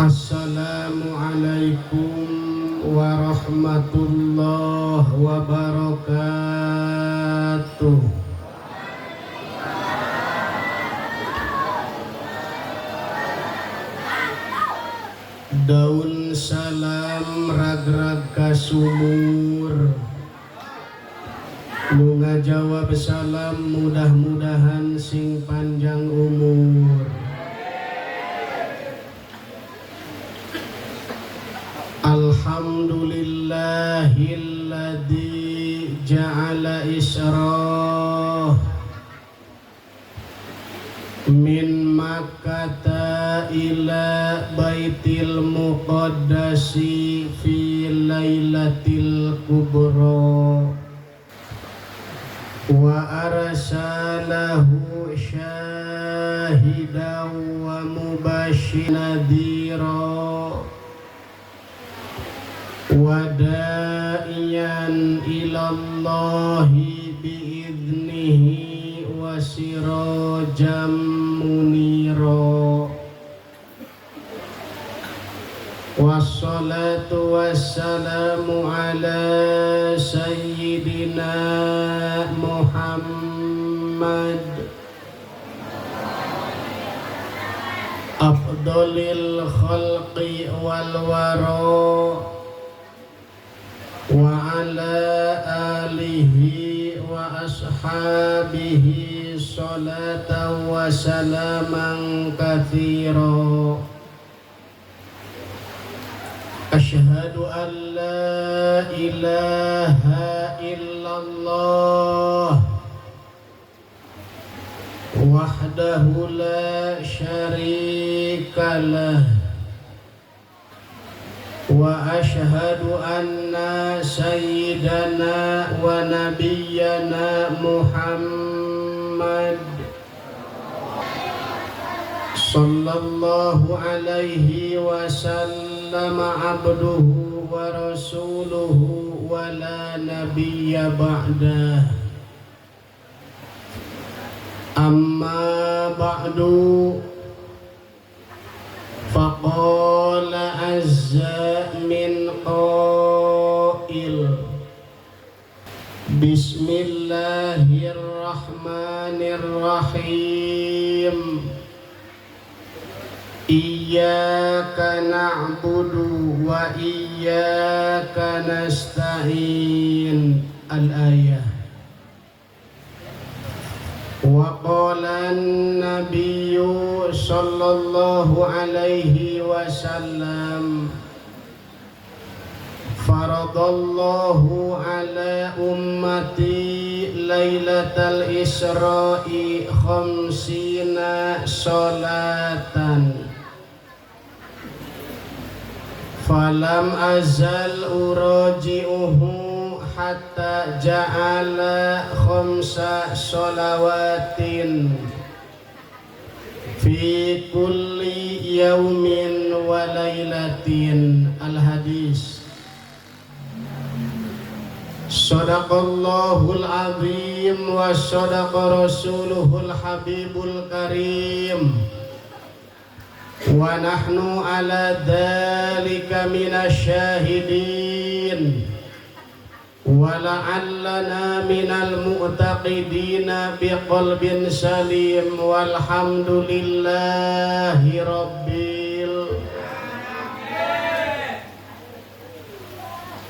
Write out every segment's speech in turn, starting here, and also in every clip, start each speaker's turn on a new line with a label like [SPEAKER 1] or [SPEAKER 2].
[SPEAKER 1] Assalamualaikum warahmatullahi wabarakatuh. Daun salam rag-rag kasumur, nu ngajawab salam mudah-mudahan sing panjang umur. Alhamdulillahilladzi ja'ala israh min Makkata ila baitil muqaddasi fi lailatil kubra wa arsalahu syahidan wa mubasyiran nadhira wa da'iyan ilallahi bi'idnihi wa sirajam munira. Wassalatu wassalamu ala sayyidina Muhammad afdalil khalqi wal wara wa ala alihi wa ashabihi salatan wa salaman katsira. Asyhadu an la ilaha illallah wahdahu la syarika lah wa asyhadu anna sayyidana wa nabiyyana Muhammad sallallahu alaihi wasallam abduhu wa rasuluhu wa la nabiyya ba'dah. Amma ba'du, faqala azza min qail, bismillahirrahmanirrahim, iyyaka na'budu wa iyyaka nasta'in. Al-ayah. Wa qala an-nabiyyu sallallahu alaihi wasallam, faradallahu ala ummati lailatal isra'i khamsina salatan falam azal uraji'uhu hatta ja'ala khamsa salawatin fi kulli yaumin wa lailatin. Al-hadis. Sadaqallahul azim wa sadaqa rasuluhul habibul karim wa nahnu ala dhalika minasyahidin wa la'allana minal mu'taqidina biqalbin salim walhamdulillahi rabbil.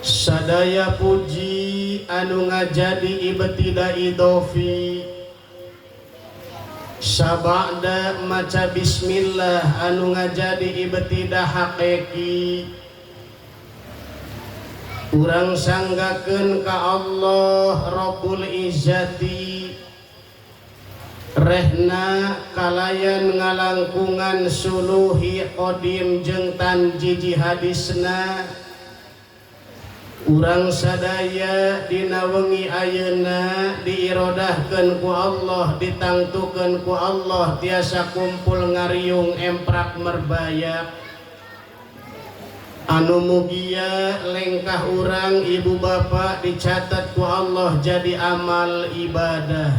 [SPEAKER 1] Sadaya puji anu ngajadi ibtida idofi sabada maca bismillah anu ngajadi ibtida hakiki. Urang sanggakeun ka Allah Rabbul Izzati rehna kalayan ngalangkungan suluhi qadim jeung tanjiji hadisna. Urang sadaya dina wengi ayeuna diirodahkeun ku Allah, ditangtukeun ku Allah, tiasa kumpul ngariung emprak merbayak. Anu mugia lengkah urang ibu bapak dicatat ku Allah jadi amal ibadah.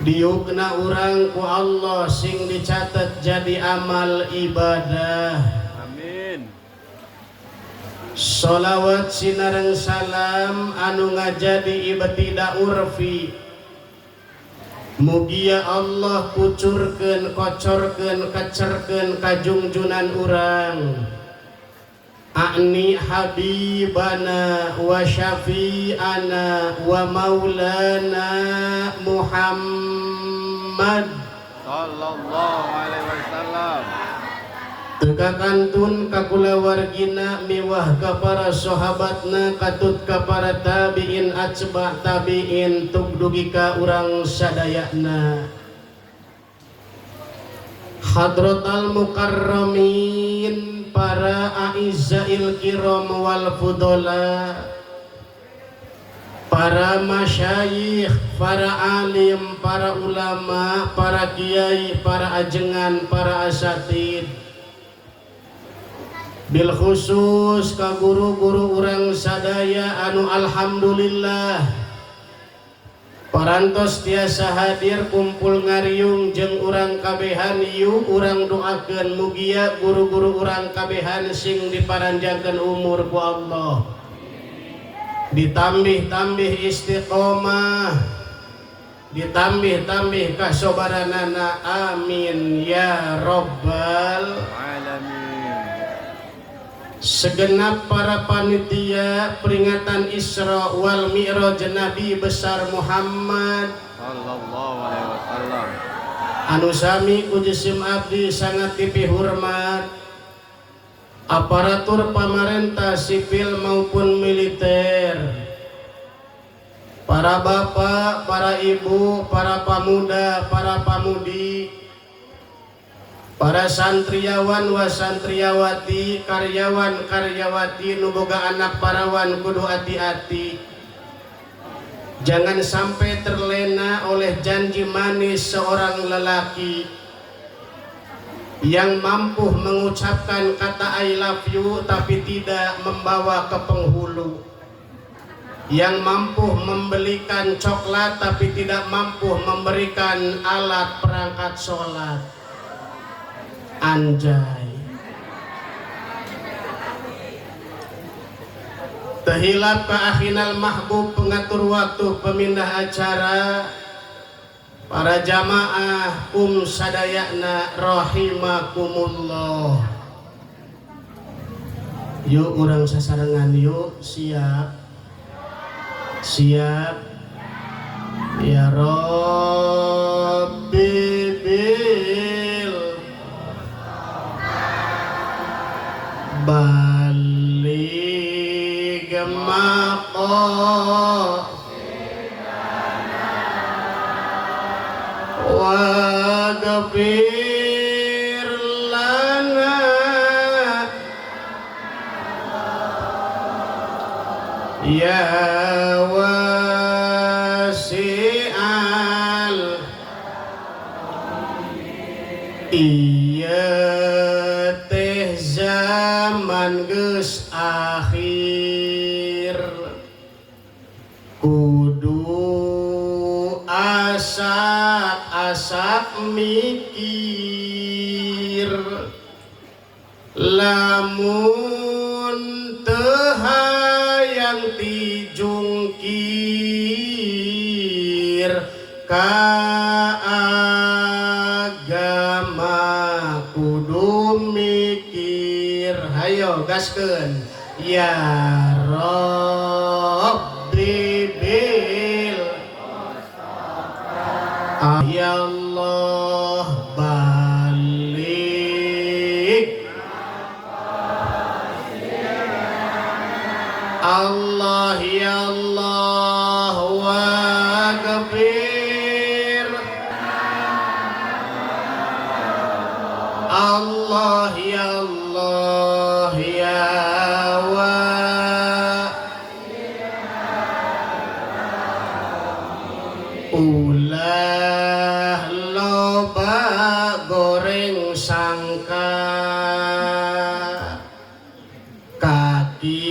[SPEAKER 1] diukna urang ku Allah sing dicatat jadi amal ibadah.
[SPEAKER 2] Amin.
[SPEAKER 1] Sholawat sinareng salam anu ngajadi ibtidah urfi mugia Allah kucurkeun kocorkeun kacerkeun kajungjunan urang A'ni habibana wa syafi'ana wa maulana Muhammad
[SPEAKER 2] Sallallahu alaihi wasallam.
[SPEAKER 1] teka kantun ka kulawargina miwah ka para sahabatna katut ka para tabi'in atba' tabi'in tugdugi ka urang sadayana hadratal mukarramin para a'izzail kiram wal fudola, para masyayikh, para alim, para ulama, para kiai, para ajengan, para asatid, bil khusus ka guru-guru urang sadaya anu alhamdulillah parantos tiasa hadir kumpul ngariung jeung urang kabehan yu urang doakeun mugia guru-guru urang kabehan sing diparanjangkeun umur ku Allah ditambih-tambih istiqomah ditambih-tambih kasobaranana amin ya rabbal
[SPEAKER 2] Alamin.
[SPEAKER 1] segenap para panitia peringatan Isra wal Mi'raj Nabi besar Muhammad
[SPEAKER 2] Sallallahu alaihi wasallam.
[SPEAKER 1] anu sami kujisim abdi sangat tipi hormat aparatur pamarentah sipil maupun militer, para bapak, para ibu, para pamuda, para pamudi, para santriawan wa santriawati, karyawan karyawati nu boga anak parawan kudu hati-hati. Jangan sampai terlena oleh janji manis seorang lelaki yang mampu mengucapkan kata I love you tapi tidak membawa ke penghulu, yang mampu membelikan coklat tapi tidak mampu memberikan alat perangkat sholat. Anjay. Tehilap ka akhinal mahbub pengatur waktu pemindah acara, para jamaah sadayana rahimakumullah. Yuk urang sasarengan yuk, siap siap ya Rabbi bil balik maqo wa ghafir lana ya wasi'al iya teh zaman geus akhir kudu asak mikir lamun teu hayang dijungkir ka agama kudu mikir. Hayo gaskeun ya Rabbi bil ya Allah balik Allah ya Allah wa ghafir Allah ya Allah ya wa ulah loba goreng sangka kaki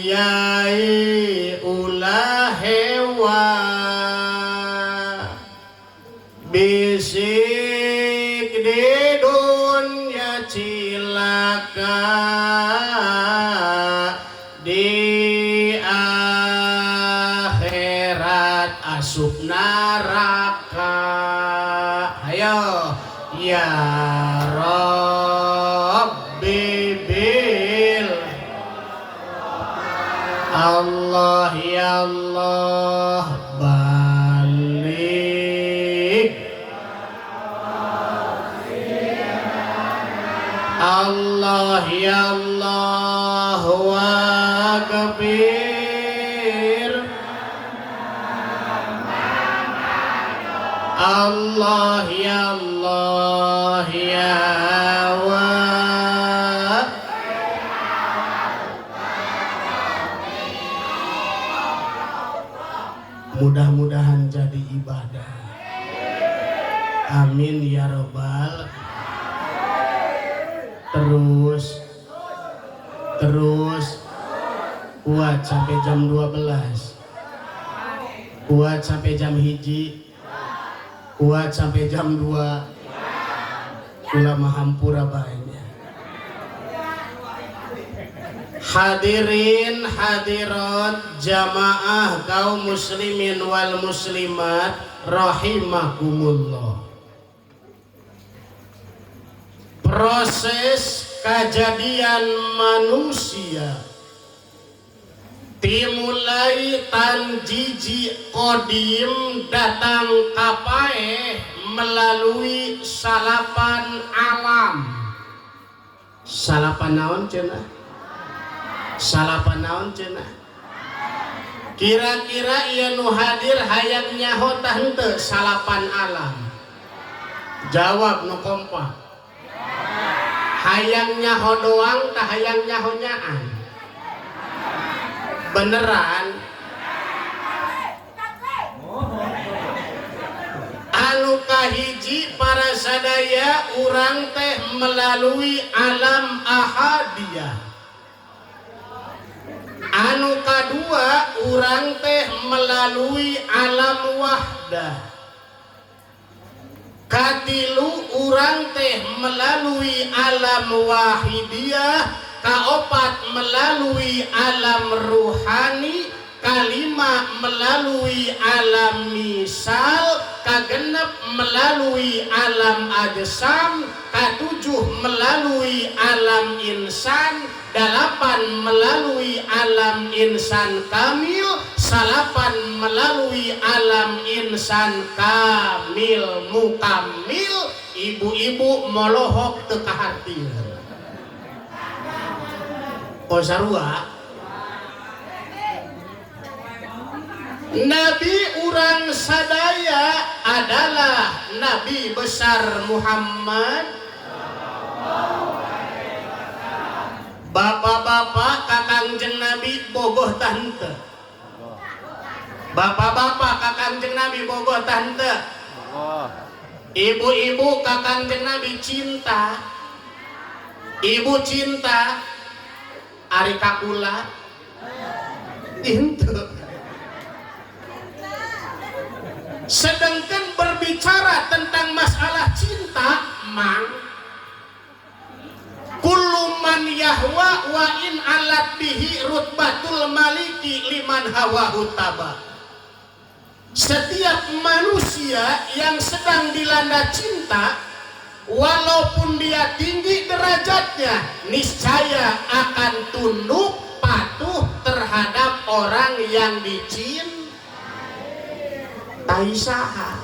[SPEAKER 1] yai ulah hewa masuk neraka. Ayo ya Rabbi bil Allah ya Allah balik Allah ya Allah wa kabir Allah ya Allah ya wa mudah-mudahan jadi ibadah. Amin ya robbal. Terus kuat sampai jam 12, kuat sampai jam 1, kuat sampai jam 2, ulama hampura banyak. Hadirin hadirat jamaah kaum muslimin wal muslimat rahimakumullah. Proses kejadian manusia dimulai tan jiji kodim datang kapae melalui salapan alam. Salapan naon cenah? Salapan naon cenah? Kira-kira ieu nu hadir hayang nyaho tah henteu salapan alam? Jawab nu kompak. Hayang nyaho doang tah hayang nyaho nyaan? Beneran? Anu kahiji para sadaya urang teh melalui alam ahadiyah. Anu kadua urang teh melalui alam wahdah. Katilu urang teh melalui alam wahidiyah. Kaopat melalui alam ruhani. Kalima melalui alam misal. Kagenep melalui alam ajsam. Katujuh melalui alam insan. 8 melalui alam insan kamil. 8 melalui alam insan kamil mukamil. Ibu-ibu molohok teu kahartieun. Oh sarua Nabi urang sadaya adalah Nabi besar Muhammad. Bapak-bapak kakangjeng Nabi bogoh tante. Bapak-bapak kakangjeng Nabi bogoh tante. Ibu-ibu kakangjeng Nabi cinta. Ibu cinta ari kakula. Itu. Sedangkan berbicara tentang masalah cinta, mang kullu man yahwa wa in alat bihi rutbatul maliki liman hawa utaba. Setiap manusia yang sedang dilanda cinta, walaupun dia tinggi derajatnya, niscaya akan tunduk patuh terhadap orang yang dicintai. Saha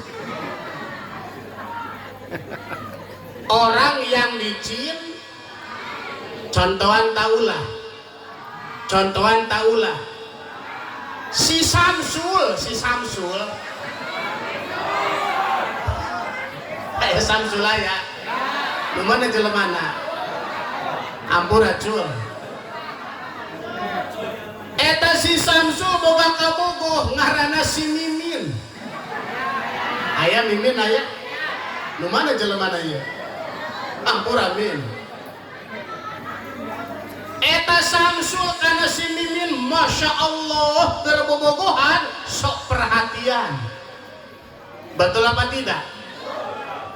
[SPEAKER 1] orang yang dicintai. Contohan taulah si Samsul Samsul ya lumana jelemana ampura cul eta si Samsul boga kabogoh ngaranna si Mimin. Aya Mimin aya lumana jelemana ya ampura min. Eta Samsul karena si Mimin Masya Allah berbobogohan sok perhatian. Betul apa tidak?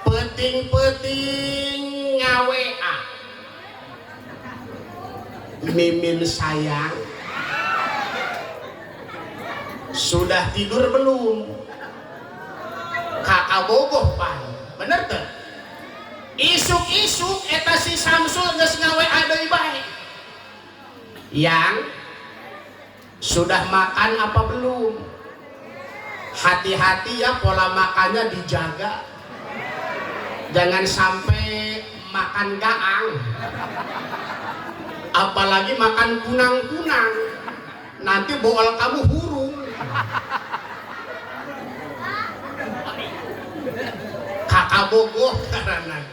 [SPEAKER 1] Peting-peting ngawea Mimin sayang Sudah tidur belum? Kakak bogoh pan, bener tuh? Isuk-isuk eta si Samsul geus ngawe adeui bae. Yang sudah makan apa belum? Hati-hati ya, pola makannya dijaga. Jangan sampai makan gaang. Apalagi makan kunang-kunang. Nanti bool kamu hurung. Kakak bogoh karena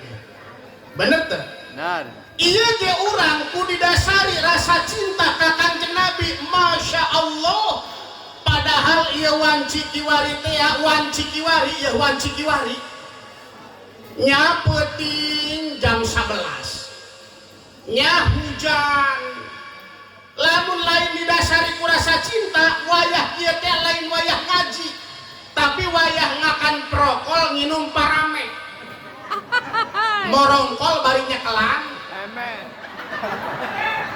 [SPEAKER 1] bener tuh?
[SPEAKER 2] Benar.
[SPEAKER 1] Iya ge urang ku didasari rasa cinta ka Kanjeng Nabi. Masya Allah. Padahal ieu wanci kiwari teh ya, wanci kiwari nya peuting jam 11 nya hujan. Lamun lain didasari ku rasa cinta, wayah ieu teh lain wayah ngaji, tapi wayah ngakan prokol nginum parame. Morongkol bari nyekelan.
[SPEAKER 2] Amen.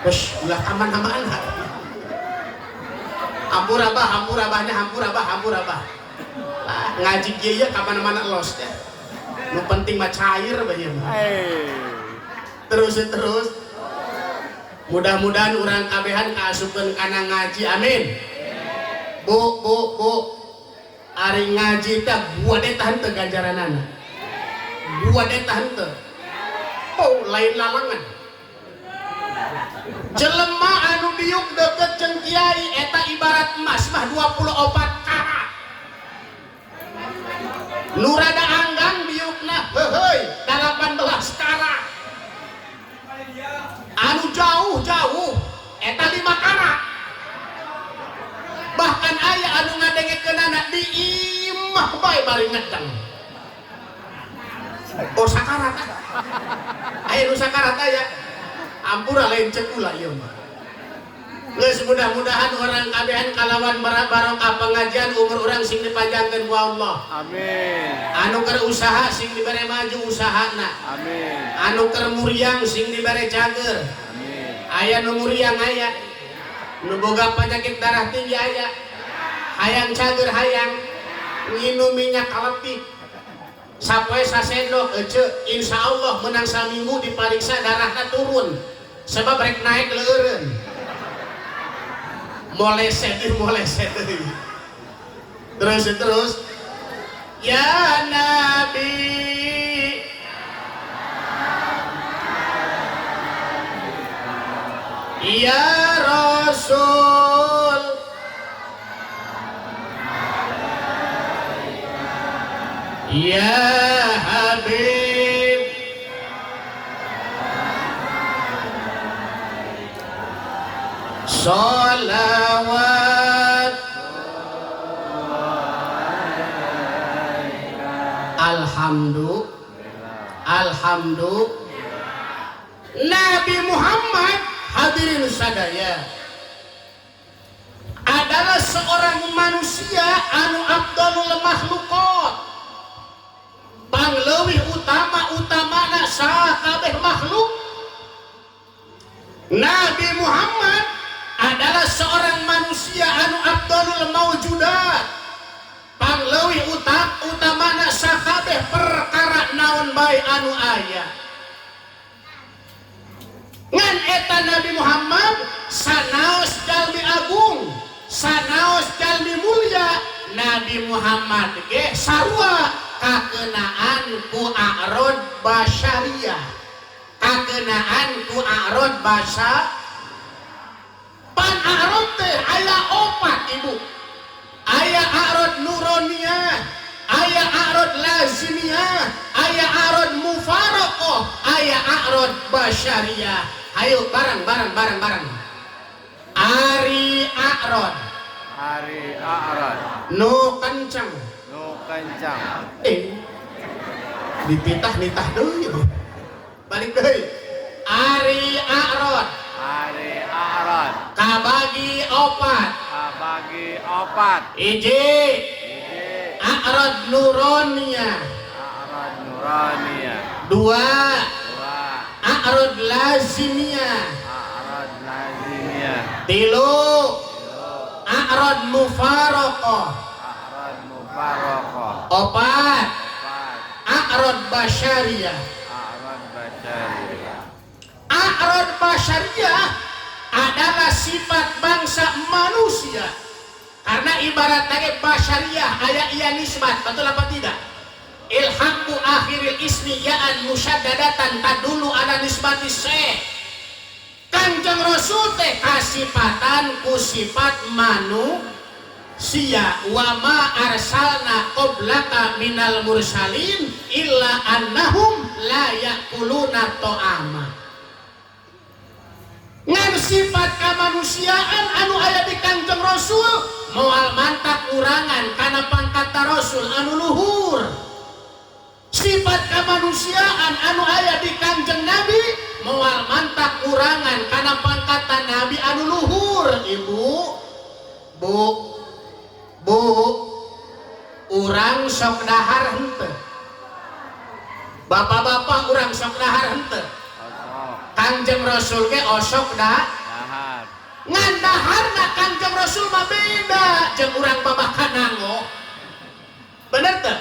[SPEAKER 1] Wes ulah aman-aman. Hampur abah. Lah ngaji kieu ya ka mana-mana los teh. Nu penting mah cair bae mah. Terus. Mudah-mudahan urang kabehan kaasupeun kana ngaji. Amin. Bu. Ari ngaji teh gua deh tahan teu ganjaranana. Gua deh tahan teu. Oh, lain lalangan. Jelema anu diuk deket jeung kiai eta ibarat emas mah 24 karat. Nu rada anggang diukna heuheuy 18 karat. Anu jauh eta 5 karat. Bahkan aya anu ngadengekeunana di imah bae bari ngedeng. Oh sakarat. Aya nu sakarat aya. Ampura lain cekula ieu mah. Geus mudah-mudahan orang kabehan kalawan barokah pengajian umur urang sing dipanjangkeun ku Allah.
[SPEAKER 2] Amin.
[SPEAKER 1] Anu keur usaha sing dibere maju usahana.
[SPEAKER 2] Amin.
[SPEAKER 1] Anu keur muriang sing dibere cager.
[SPEAKER 2] Amin.
[SPEAKER 1] Aya nu muriang aya. Nu boga penyakit darah tinggi aya. Hayang cager hayang. Nginum minyak kaletik. Sapoe sasendok ece, insyaallah menang saminggu dipariksa darahna turun. Sebab rek naik leureun. Moleset. Terus. Ya Nabi. Ya Rasul. Ya Habib. Salawat. Alhamdulillah. Nabi Muhammad hadirin sadaya adalah seorang manusia anu afdalul makhluqat. Pangleuwih utama-utamana saha kabeh makhluk. Nabi Muhammad adalah seorang manusia anu afdalul maujudat. Pangleuwih utamana saha kabeh perkara naon bae anu aya. Ngan eta Nabi Muhammad sanaos jalmi agung, sanaos jalmi mulya. Nabi Muhammad ge sarua kakenaan ku a'rad basyariyah. Kakenaan ku a'rad basa. Pan a'rad teh aya 4 ibu. Aya a'rad nuroniyah, aya a'rad lazimiyah, aya a'rad mufaraqah, aya a'rad basyariyah. Ayo bareng. Ari a'rad. Nu kencang. Dipitah-nitah deui. Balik deui. Ari a'rad. Kabagi 4. Iji. A'rad nuroniyah. 2. A'rad lazimiyah. 3. a'rad mufaraqah.
[SPEAKER 2] A'rad mufaraqah.
[SPEAKER 1] Opat,
[SPEAKER 2] Empat.
[SPEAKER 1] a'rad basyariyah.
[SPEAKER 2] A'rad basyariyah.
[SPEAKER 1] A'rad basyariyah adalah sifat bangsa manusia. Karena ibaratnya basyariyah aya iya nisbat, betul apa tidak? Ilhaqu akhiril ismi ya'an musyaddadatan tadulu ala nisbati syekh. Kanjeng Rasul teh kasifatan ku sifat manusia. Wa ma arsalna qablaka minal mursalin illa annahum la yakuluna ta'ama. Ngan sifat kamanusiaan anu aya di Kanjeng Rasul moal mantak kurangan kana pangkata Rasul anu luhur. Sifat kemanusiaan anu aya di Kanjeng Nabi moal mantak kurangan karena pangkatan Nabi anu luhur. Ibu, bu, urang sok dahar henteu. Bapak-bapak urang sok dahar henteu.
[SPEAKER 2] Osok.
[SPEAKER 1] Kanjeng Rasul ge osok
[SPEAKER 2] Dahar.
[SPEAKER 1] ngan daharna Kanjeng Rasul mah beda jeung urang babakan nango. Bener teu?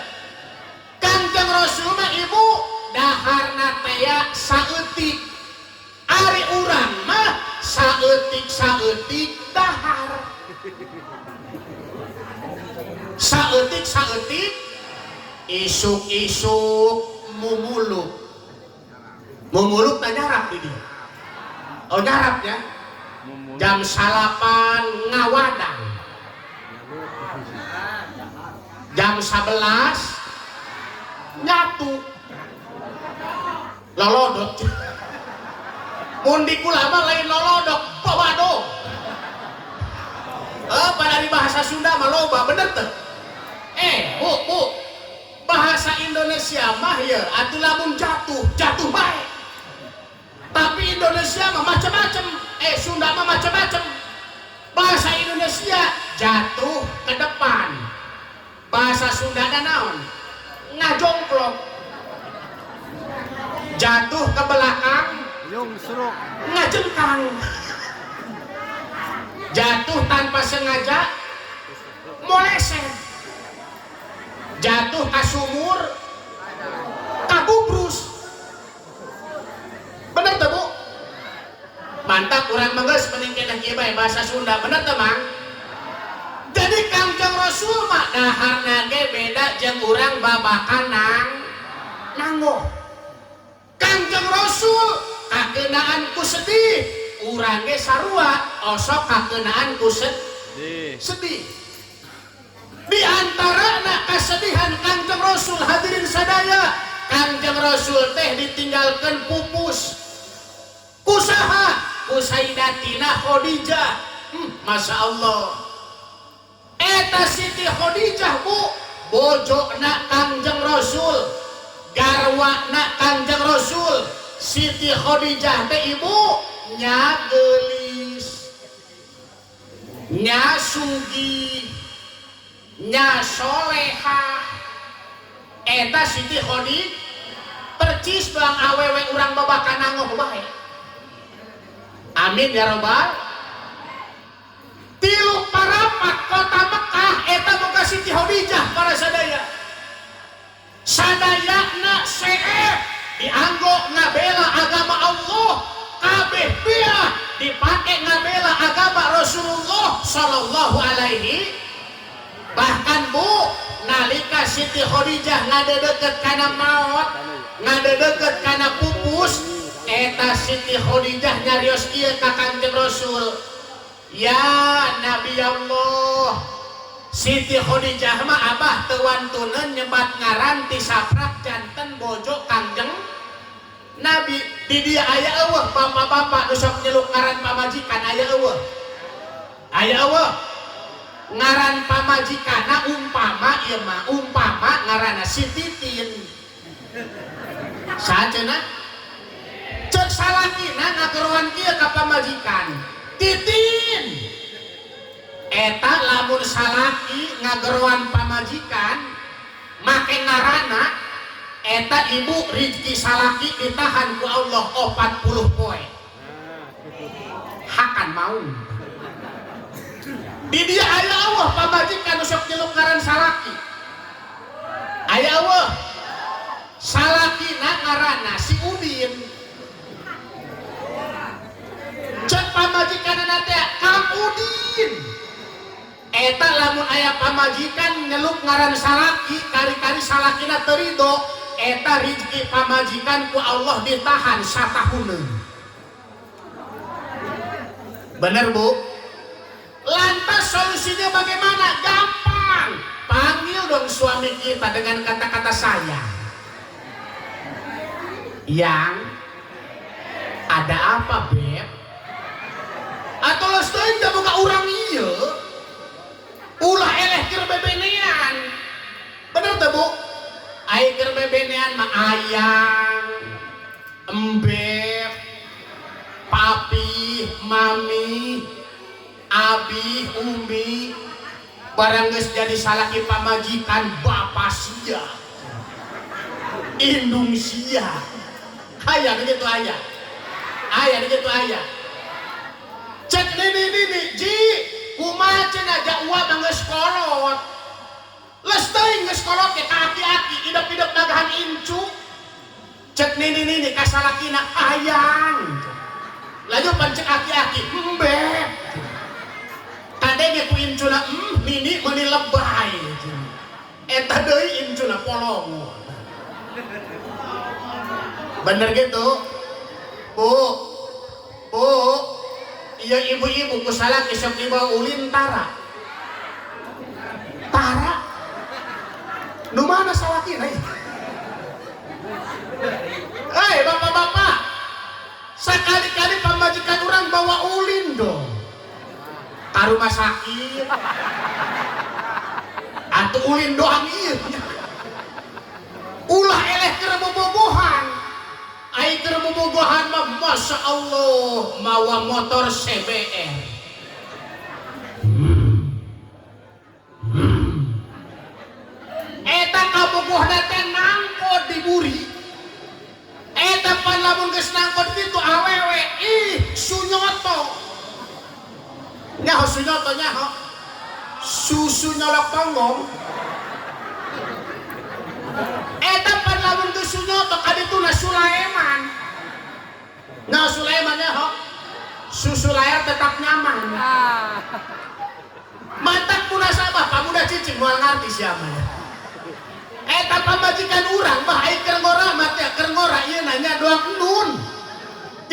[SPEAKER 1] Kanjeng Rasul mah ibu daharna teh saeutik. Ari urang mah saeutik dahar. Saeutik isuk-isuk mumuluk. Mumuluk teh nyarap di dieu. Oh nyarap ya. Jam 8 ngawadang. Jam 11 nyatu lolodok. Mun di kula mah lain lolodok, pawado. Pada di bahasa Sunda mah loba, bener teu? Bu, bahasa Indonesia mah ya atuh lamun jatuh bae. Tapi Indonesia mah macam-macam. Sunda mah macam-macam. Bahasa Indonesia jatuh ke depan. Bahasa Sunda naon? Ngajongklok. Jatuh ke belakang,
[SPEAKER 2] Nyungsruk.
[SPEAKER 1] ngajengkang. Jatuh tanpa sengaja, moleset. Jatuh ke sumur, kabubrus. Bener tuh bu? Mantap kurang mengges peningkatan kieu bae bahasa Sunda, bener tuh mang? Jadi Kanjeng Rasul mah daharna ge beda jeung urang babakan nanggo. Kanjeng Rasul kakeunaan ku sedih, urang ge sarua osok kakeunaan ku sedih. Di antarana kasedihan Kanjeng Rasul hadirin sadaya, Kanjeng Rasul teh ditinggalkeun pupus. Kusaha? Ku Sayyidatina Khadijah. Masya Allah. Eta Siti Khadijah bu, bojona Kanjeng Rasul, garwana Kanjeng Rasul. Siti Khadijah teh ibu nya geulis, nya sugih, nya solehah. Eta Siti Khadijah percis bang awewe urang babakan nangoh bae. Amin ya robbal. Tilu parapat kota Mekah eta boga Siti Khadijah para sadaya. Sadayana seueur dianggo ngabela agama Allah, kabeh piah dipake ngabela agama Rasulullah sallallahu alaihi. Bahkan bu, nalika Siti Khadijah ngadeudeut kana maot, ngadeudeut kana pupus, eta Siti Khadijah nyarios ieu ka Kanjeng Rasul. Ya Nabi Allah, Siti Khadijah mah abah teu wantuneun nyebat ngaran ti saprak janten bojo Kanjeng Nabi. Di dia aya eueuh bapak-bapak nu sok nyeluk ngaran pamajikan aya eueuh. Aya eueuh ngaran pamajikanna umpama ieu mah umpama ngaranna si Titin. Sajeuna cek salakina ngageroan kieu ka pamajikan. Titin eta lamun salaki ngageroan pamajikan make ngaranna eta ibu rizki salaki ditahan ku Allah 40 poe hakan mau Di dia aya Allah pamajikan usok nyeluk ngaran salaki. Aya Allah salakina ngaranna si Udin. Cek pamajikanana teh Kang Udin. Eta lamun aya pamajikan nyeluk ngaran salaki, kari-kari salakina teu ridho, eta rezeki pamajikan ku Allah ditahan satahuneun. Bener Bu? Lantas solusinya bagaimana? Gampang. Panggil dong suami kita dengan kata-kata sayang. Yang ada apa Beb? Atau los teuing teh boga urang ieu? Ulah eleh keur bebenean. Bener teh Bu? Ai keur bebenean mah ayang, embeb, papi, mami, abi, umi, barang geus jadi salaki pamajikan bapa sia, indung sia, aya gitu aya, gitu aya. Cek nini, ji, kumaha cenah aja uang geus kolot, les teuing geus kolot ke aki-aki, idep-idep nagahan incu. Cek nini ka salakina ayang, laju pancek aki-aki, mbek. Kadenge ku incuna nini meuni lebay. Eta deui incuna polong. Bener gitu? Bu. Iya ibu-ibu ku salaki sok dibawa ulin Tara. Tara? Nu mana salakina ieu? Hei bapak-bapak, sekali-kali pamajikan orang bawa ulin dong ke rumah sakit atau ulin doang iya. Ulah eleh keur bobogohan. Ai keur bobogohan mah masya Allah mawa motor CBR. Eta kabogohna teh nangkot di buri. Eta pan lamun geus nangkot kitu awewe sunyoto. Nyaho sunyoto nyaho. Susu nyolok tonggong. Eta pan lamun geus sunyoto kadituna Sulaiman. Nah Sulaiman nyaho. Susu layar tetap nyaman. Mantak munasabah pamuda cicing moal ngarti siapa ya. Eta pamajikan urang mah ai keur ngora mah teh keur ngora ieu nanya doang nun.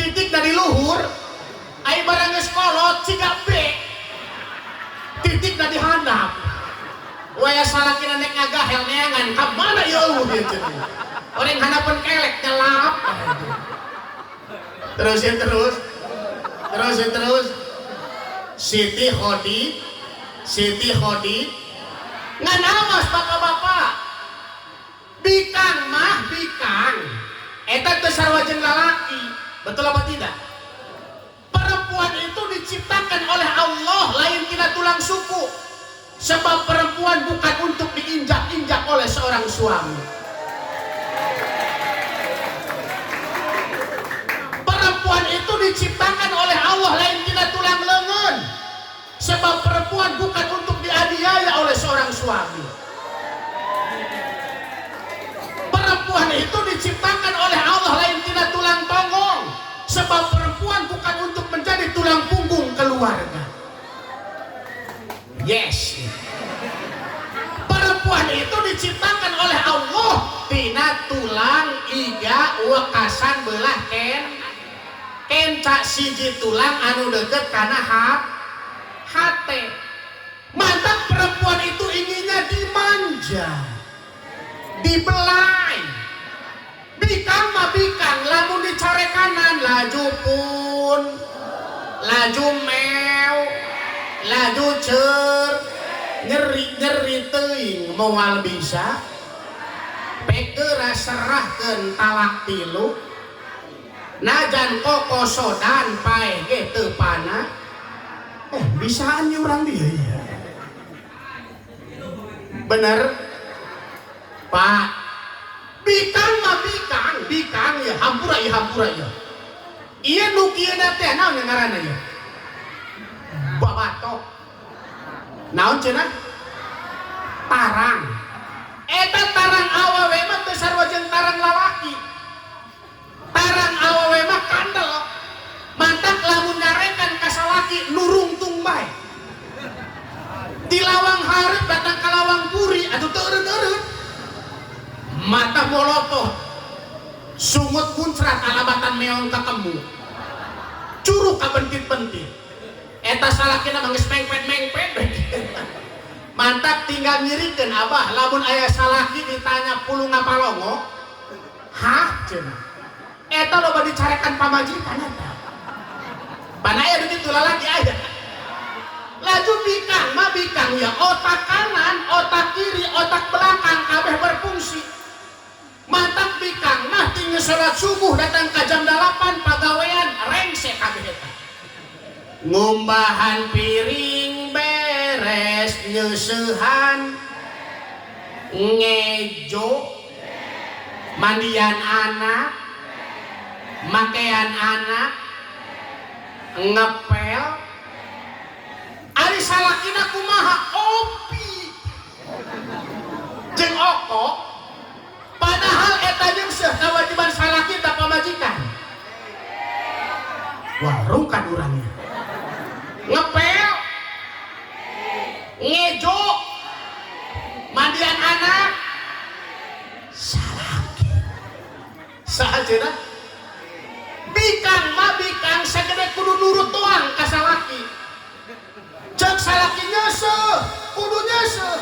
[SPEAKER 1] Titik dari luhur ai barang geus kolot ciga B. Titik dari handap. Waya salakina nek ngagahel neangan ka mana ieu ieu cenah. Oreng handapeun kelek nyelap. Terus. Siti Khodi. Ngan awas bapak-bapak. Bikang mah bikang. Eta teu sarwajeng lalaki. Betul apa tidak? Perempuan itu diciptakan oleh Allah lain tina tulang suku. Sebab perempuan bukan untuk diinjak-injak oleh seorang suami. Perempuan itu diciptakan oleh Allah lain tina tulang leungeun. Sebab perempuan bukan untuk dianiaya oleh seorang suami. Perempuan itu diciptakan oleh Allah lain tina tulang tonggong. Sebab perempuan bukan untuk menjadi tulang punggung keluarga. Yes. Perempuan itu diciptakan oleh Allah tina tulang iga wekasan belah kencak siji tulang anu deket kana hate. Mantap perempuan itu inginnya dimanja, dibelai. Bikang mah bikang, lamun dicare kanan laju pun, laju mew, laju cer, nyeri teuing moal bisa. Pegera serahkeun talak 3. Najan koko sodan pae ge teu pana. Bisaan nya urang dia ya. Bener Pak. Bikang mah bikang ya hampura ya. Ieu nu kieu teh naon ngaranna ya? Babatok. naon cenah tarang eta tarang awewe mah teu sarua jeung tarang lalaki. Tarang awewe mah kandel mantak lamun nyarekan ka salaki nurungtung bae di lawang hareup datang ka lawang puri atuh teu eureut-eureut mata molotoh sungut muncrat alabatan meong ka kembu curug ka bentit-bentit eta salakina mah geus mengpet-mengpet mantak tinggal nyirikeun abah lamun aya salaki ditanya pulu ngapalongo hah cenah eta loba dicarekan pamajikan eta panaya begitu lalaki aja laju bikang mah bikang ya otak kanan otak kiri otak belakang kabeh berfungsi mantak bikang mah tinggal sholat subuh datang ke jam 8 pagawean rengse kabeh eta ngumbahan piring beres nyeusehan ngejo mandian anak makean anak ngepel ari salakina kumaha opi jeung oko padahal eta jeung seuh kewajiban salaki da pamajikan warung kan urangnya ngepel ngejo mandian anak salaki sahajeuna bikang mah bikang sagede kudu nurut doang ka salaki jeung salaki nyeuseum kudu nyeuseum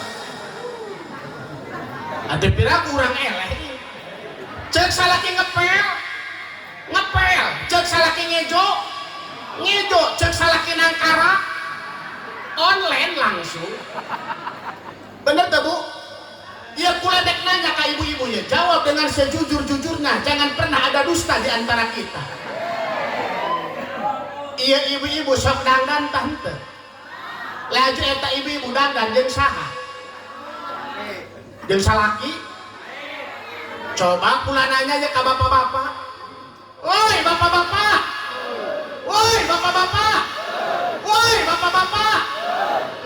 [SPEAKER 1] ade pira kurang eleh jeung salaki ngepel ngepel jeung salaki ngejo ngejo jeung salaki nangkara online langsung bener teh Bu ya kula dek nanya ka ibu-ibu ya jawab dengan sejujur-jujurnya jangan pernah ada dusta di antara kita. Iya ibu-ibu sok dandan tante laju eta ibu-ibu dandan jeung saha jeung salaki coba kula nanya aja ka bapak-bapak woi bapak-bapak woi bapak-bapak woi bapak-bapak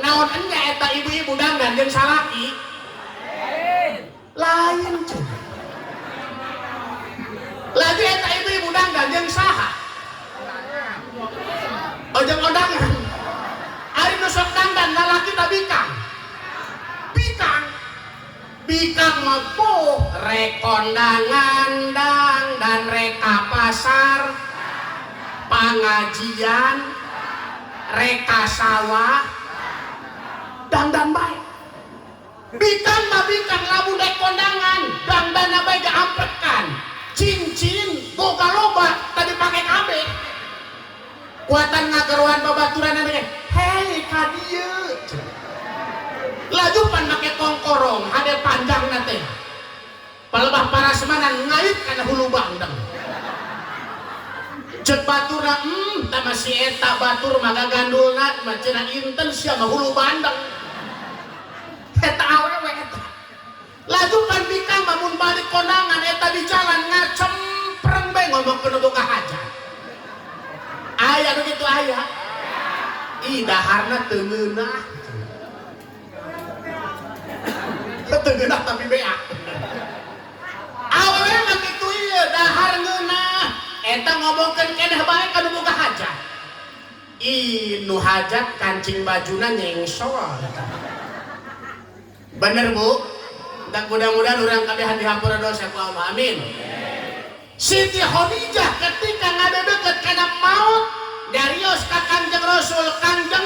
[SPEAKER 1] naon enya eta ibu-ibu dandan jeung salaki lain cuy lagi eta ibu-ibu dandan jeung saha ojeng odangan ari nu sok dandan lalaki teh bikang bikang bikang mah poh rek kondangan dan reka pasar pangajian reka sawah dandan bae bikang mah bikang lamun dek kondangan dandan bae diampekan cincin boga loba tadi pake kabeh kuatan ngageruan babaturan ane hei ka dieu laju pan make kongkorong hade panjang nate palebah parasmanan ngait kana hulu bandeng cek baturna tah masih eta batur mah gagandulna mah cenah inten sia mah hulu bandeng eta awewe eta laju pan bikang mamun balik kondangan eta di jalan ngacempreng bae ngomong ke boga hajat aya nu kitu aya ih daharna teu ngeunah teu ngeunah tapi beak awewe mah kitu ieu dahar ngeunah eta ngomongkeun keneh bae ka nu boga hajat ih nu hajat kancing bajuna nyengsol bener Bu dan mudah-mudahan orang kabeh dihampura dosa ku Allah amin. Siti Khadijah ketika ngada deket kana maut darios ka Kanjeng Rasul Kanjeng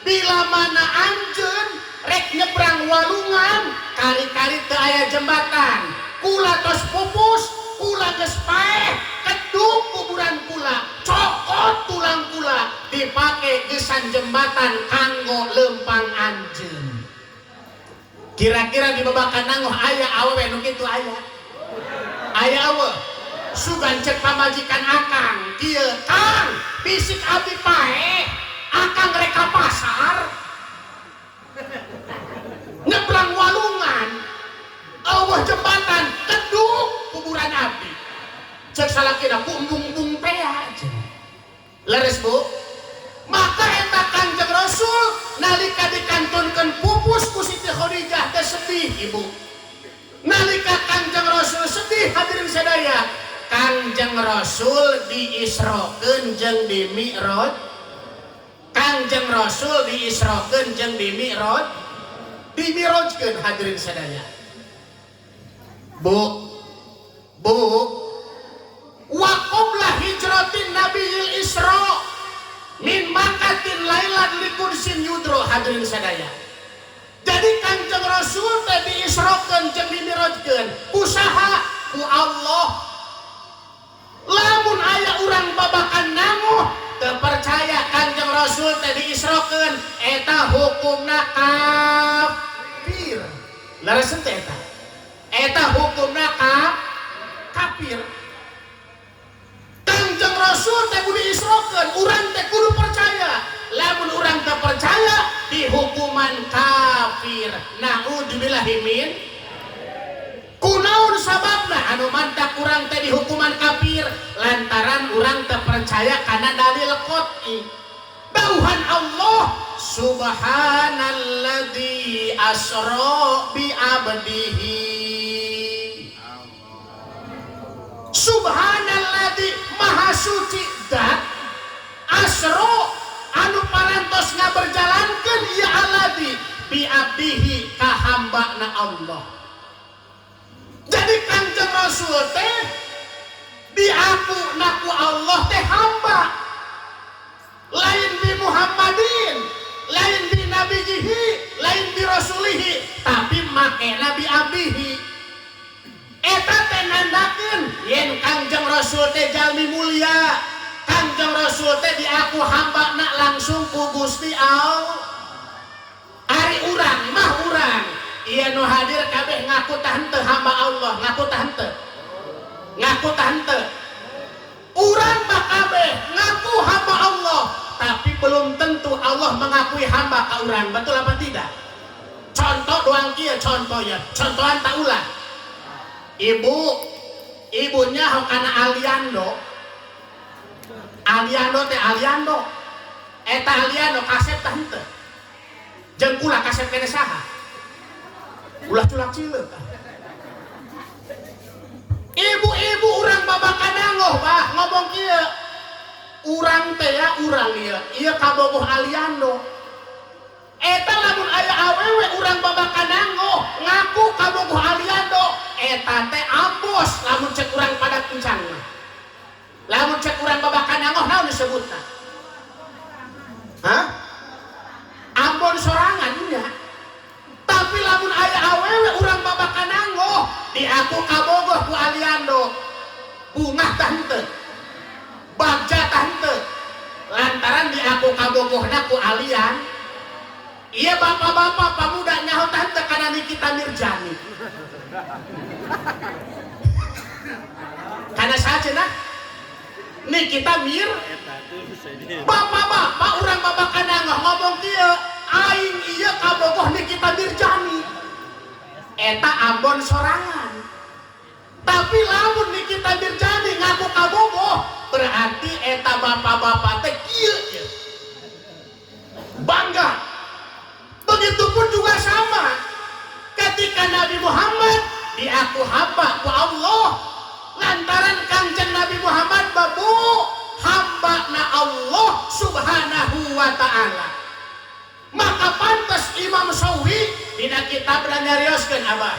[SPEAKER 1] bila mana anjeun rek nyebrang walungan kali-kali teu aya jembatan kula tos pupus kula geus paeh keduk kuburan kula cokot tulang kula dipake gesan jembatan kanggo lempang anjeun. Kira-kira di babakan nangguh ayah awewe nu kitu ayah ayah awe sugan cek pamajikan akang kieu kang bisik abdi pae akang reka pasar nyebrang walungan eueuh jembatan keduk kuburan abdi cek salakina bumbung pea leres Bu maka eta Kanjeng Rasul nalika dikantunkeun pupus ku Siti Khadijah teh sedih ibu. Nalika Kangjeng Rasul sedih hadirin sadaya, Kangjeng Rasul diisrokeun jeung di Mi'raj. Kangjeng Rasul diisrokeun jeung di Mi'raj. Dimirajkeun hadirin sadaya. Bu, wa qabla hijratin nabiyil Isra min makatin lailan likursin yudro hadirin sadaya. Jadi Kangjeng Rasul teh diisrokeun jeung dimirajkeun usaha ku Allah. Lamun aya urang babakan nanguh teu percaya Kangjeng Rasul teh diisrokeun eta hukumna kafir. Larasen teh eta hukumna kafir. Kangjeng Rasul teh kudu diisrokeun, urang teh kudu percaya. Lamun urang teh percaya di hukuman kafir. Naudzubillahi min. Kunaon sababna anu mantak urang teh di hukuman kafir lantaran urang teh percaya kana dalil qot'i. Dauhan Allah subhanalladzi asra bi abdihi. Subhanalladzi maha suci dat asra anu parantos ngaberjalankeun ieu alladzi bi abdihi ka hambana Allah. Jadi Kangjeng Rasul teh diaku naku Allah teh hamba. Lain bi Muhammadin, lain bi nabiyihi, lain bi rasulihi, tapi make nabi abdihi. Eta teh nandakeun yen Kangjeng Rasul teh jalmi mulia. Kangjeng Rasul teh diaku hambana langsung ku Gusti Allah. Ari urang mah urang ieu nu hadir kabeh ngaku tah henteu hamba Allah, ngaku tah henteu. Ngaku tah henteu. Urang mah kabeh ngaku hamba Allah, tapi belum tentu Allah mengakui hamba ka urang. Betul apa tidak? Contoh doang kieu contohnya. Contohan tak ulah. Ibunya kana Aliando. Aliando teh Aliando. Eta Aliando kaset tah henteu. Jeung kula kaset kene saha? Ulah culak cileuk. Ibu-ibu urang babakan nangoh bah ngomong kieu. Urang teh ya urang ieu kabogoh Aliando. Eta lamun aya awewe urang babakan nangoh ngaku kabogoh Aliando, eta teh ambos lamun cek urang padat kencangna. Lamun cek urang babakan nangoh naon disebutna? Hah? Ambon sorangan nya. Tapi lamun aya awewe urang babakan nangoh diaku kabogoh ku Aliando, bungah tah henteu, bagja tah henteu, lantaran diaku kabogohna ku Alian. Iya bapak-bapak pemuda nyaho tah henteu kana Nikita Mirjani. Kana sajeuna Nikita Mir. Bapak-bapak urang babakan nangoh ngomong kieu, aing ieu kabogoh Nikita Mirjani. Eta Ambon sorangan. Tapi lamun Nikita Mirjani ngaku kabogoh, berarti eta bapak-bapak teh kieu. Bangga. Begitupun juga sama ketika Nabi Muhammad diaku hamba ku Allah, lantaran Kangjeng Nabi Muhammad babu hamba na Allah subhanahu wa ta'ala. Maka pantas Imam Syafi'i dina kitab nyarioskeun abah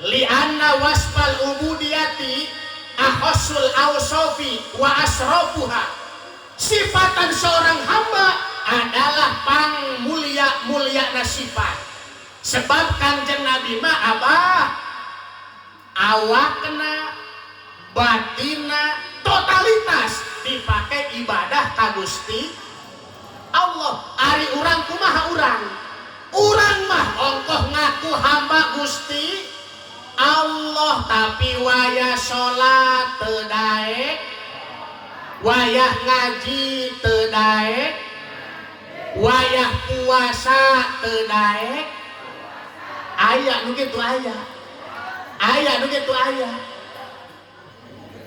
[SPEAKER 1] li'anna wasfal ubudiyati ahassul awsofi wa asrofuha. Sifatan seorang hamba adalah pang mulia sifat. Sebab Kangjeng Nabi mah abah awakna batina totalitas dipakai ibadah ka Gusti Allah. Ari urang kumaha urang? Urang mah ongkoh ngaku hamba Gusti Allah, tapi wayah salat teu daek, wayah ngaji teu daek, wayah puasa teu daek. Aya nu kitu aya. Aya nu kitu aya.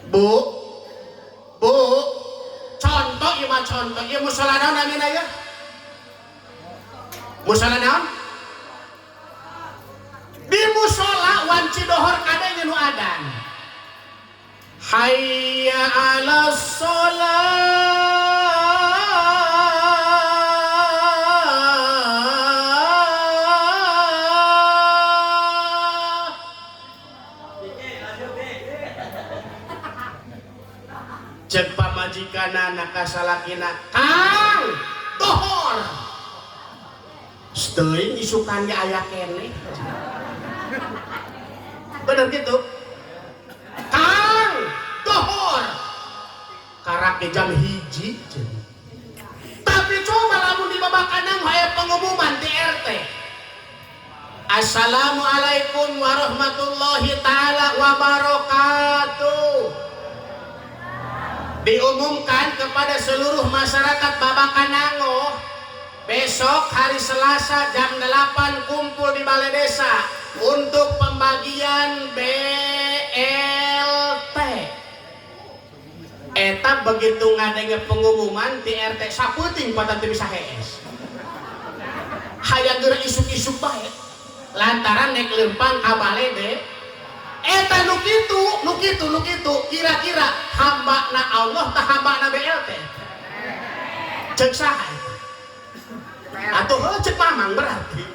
[SPEAKER 1] Bu, contoh ieu mah contoh ieu musala naon namina ieu? Musola naon? Di musola wanci dohor kadang nu adan. Hayya 'alas shalah. Cek pamajikanana ka salakina, Kang, dohor. Teuing isukan ge aya keneh. Bener gitu. Kang, dohor. Karake jam hiji. Tapi coba lamun di babakanang aya pengumuman di RT. Assalamualaikum warahmatullahi taala wabarakatuh. Diumumkan kepada seluruh masyarakat Babakanango, besok hari Selasa jam 8 kumpul di Balai Desa untuk pembagian BLT. Eta begitu ngadenge pengumuman di RT saputing patah bisa HS. Hayang geura isuk-isuk bae. Lantaran nek lempang ka Balai de. Eta nu kitu kira-kira hambana Allah tah hambana BLT. Cek saha? Atau cek mamang berarti.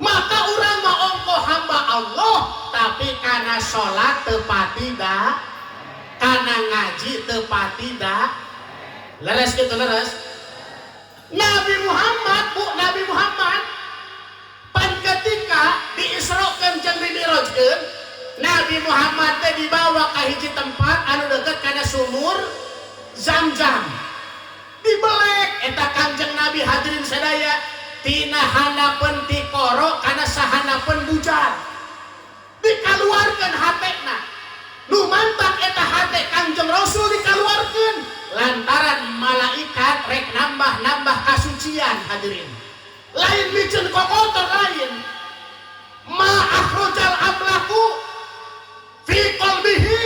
[SPEAKER 1] Maka urang mah ongko hamba Allah tapi kana salat teu pati da, kana ngaji teu pati da. Leres kitu leres. Nabi Muhammad pan ketika diisrokeun jeung dimi'rajkeun, Nabi Muhammad teh dibawa ka hiji tempat anu deukeut kana sumur Zam-Zam. Dibelek eta Kangjeng Nabi hadirin sadaya tina hanapeun ti koro kana sahanapeun bujar. Dikaluarkeun hatena. Nu mantap eta hate Kangjeng Rasul dikaluarkeun lantaran malaikat rek nambah kasucian hadirin. Lain micen kokotor lain. Ma akhrajal amlaku fi qalbihi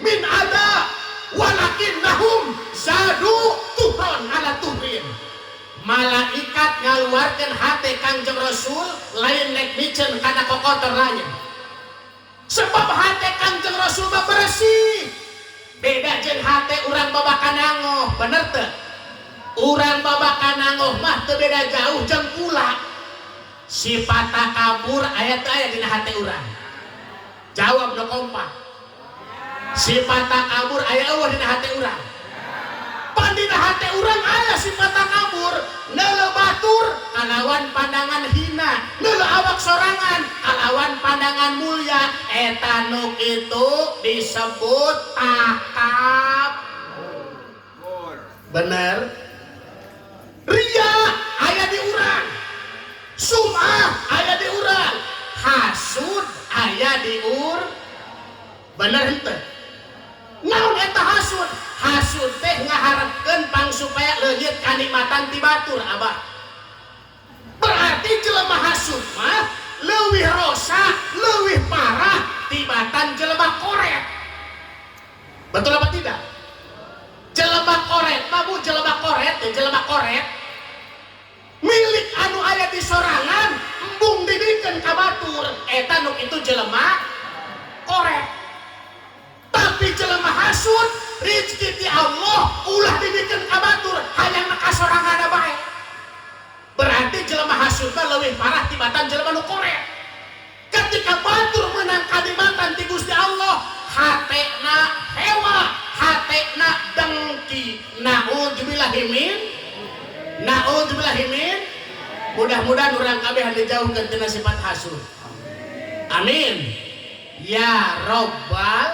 [SPEAKER 1] min ada walakinnahum zadu tuhron ala tuhrin. Malaikat ngaluarkeun hate Kangjeng Rasul lain nek micen kana kokotor lain. Sebab hate Kangjeng Rasul mah bersih. Beda jeung hate urang Babakanango, bener teu? Urang Babakanango mah teu beda jauh jeung kula. Sifat takabur aya teu aya dina hate urang. Jawab nu kompak. Sifat takabur aya eueuh dina hate urang. Pan dina hate urang aya sifat takabur, neuleuh batur kalawan pandangan hina, neuleuh awak sorangan kalawan pandangan mulya. Eta nu kitu disebut takabur. Bener? Ria aya di urang. Sum'ah aya di urang. Hasud aya di bener henteu? Naon eta hasud? Hasud teh ngaharepkeun pang supaya leungit kanikmatan ti batur abah. Berarti jelema hasud mah leuwih rosa, leuwih parah tibatan jelema koret. Betul apa tidak? Jelema koret mah bu jelema koret milik anu aya di sorangan embung dibikeun ka batur eta nu kitu jelema koret. Tapi jelema hasud rezeki ti Allah ulah dibikeun ka batur hayang ka sorangan bae. Berarti jelema hasud mah leuwih parah tibatan jelema nu koret. Ketika batur menang kanikmatan ti Gusti Allah, hatena hewa, hatena dengki. Na'udzubillahi min. Mudah-mudahan urang kabeh hade jauhkeun tina sifat hasud. Amin. Ya Rabbal.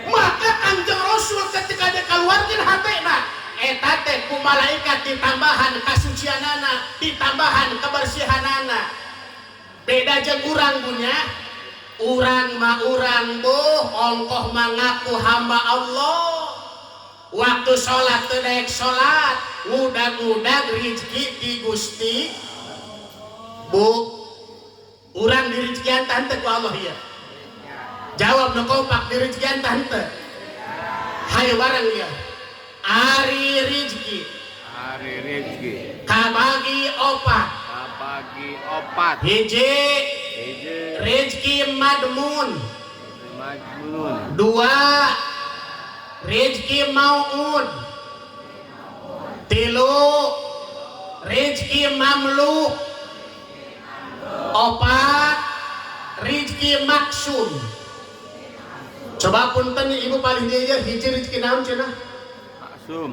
[SPEAKER 1] Maka Kangjeng Rasul ketika dia keluarkeun hatena eta teh ku malaikat ditambahan kasucianana, ditambahan kebersihanana. Beda jeung urang punya. Urang mah urang boh ongkoh mengaku hamba Allah. Waktu sholat teu daek sholat, ngudag-ngudag rezeki di Gusti. Bu, urang di rezekian tante ku Allah ieu. Jawab nu kompak di rezekian tante. Hayu bareng ieu. Ari rezeki. kabagi opat.
[SPEAKER 2] Kabagi opat.
[SPEAKER 1] Hiji
[SPEAKER 2] Hiji.
[SPEAKER 1] rizki madmun.
[SPEAKER 2] Majnun.
[SPEAKER 1] Dua rizki mau'ud. Tilu rizki mamluk. Opat rizki maksun. Coba punten ibu paling dia hiji rizki naon cenah?
[SPEAKER 2] Maksum.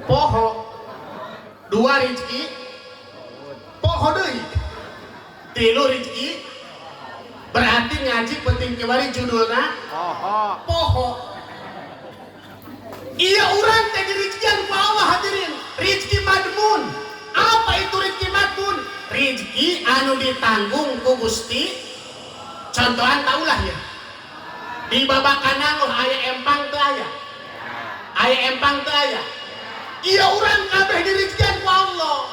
[SPEAKER 1] Poho. Dua rizki poho deui. Tilu rizki berarti ngaji penting kembali judulna
[SPEAKER 2] Poho.
[SPEAKER 1] poho. Iya urang teh dirizkian ku Allah hadirin. Rizki madmun. Apa itu rizki madmun? Rizki anu ditanggung ku Gusti. Contohan taulah ya. Di babakanang aya empang teu aya. Aya empang teu aya. Iya urang kabeh dirizkian ku Allah.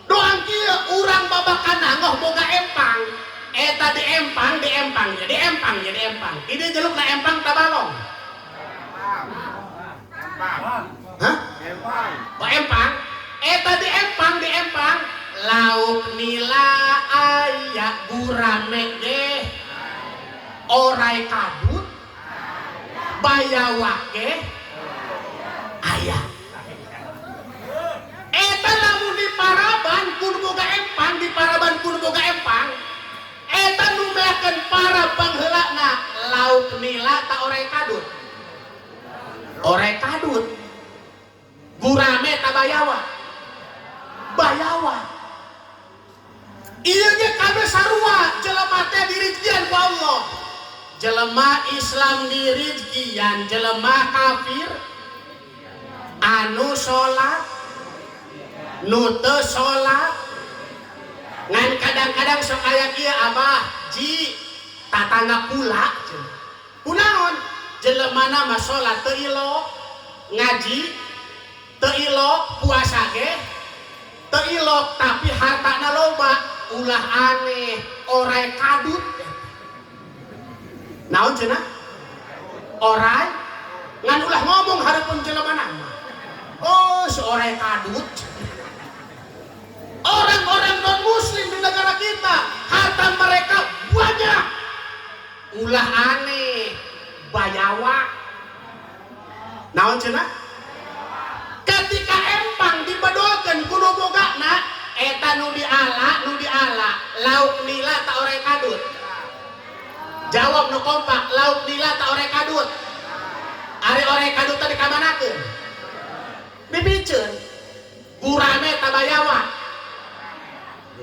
[SPEAKER 1] Doang kieu urang babakanang boga empang. Eta diempang ya diempang. Ini jelukna empang tabalong. Hah? Oh empang? Eta diempang. Lauk nila aya gurame ge. Orai kadut. Bayawak ge. Aya. Eta lamun di Paraban kudu boga empang, di Paraban kudu boga empang. Eta nu meakeun para pangheulana lauk nila ta orai kadut. Orai kadut. Gurame ta bayawak. Bayawak. Ieu ge kabeh sarua jelema teh dirizkian ku Allah. Jelema Islam dirizkian, jelema kafir anu salat nu teu salat ngan kadang-kadang sok aya kieu Abah ji tatangga pula cenah. Kunaon? Jelemana mah salat teu ilok, ngaji teu ilok, puasa ge teu ilok tapi hartana loba, ulah aneh, orai kadut. Naon cenah? Orai ngan ulah ngomong hareupeun jelemana mah. Oh, seorai kadut. Orang-orang non-muslim di negara kita, harta mereka banyak. Ulah aneh, bayawak. Naon cenah? Ketika empang dibedolkeun kudu bogana, eta nu diala, lauk nila ta orai kadut. Jawab nu kompak, lauk nila ta orai kadut. Ari orai kadut tadi kamanakeun? Dibiceun. Gurame ta bayawak.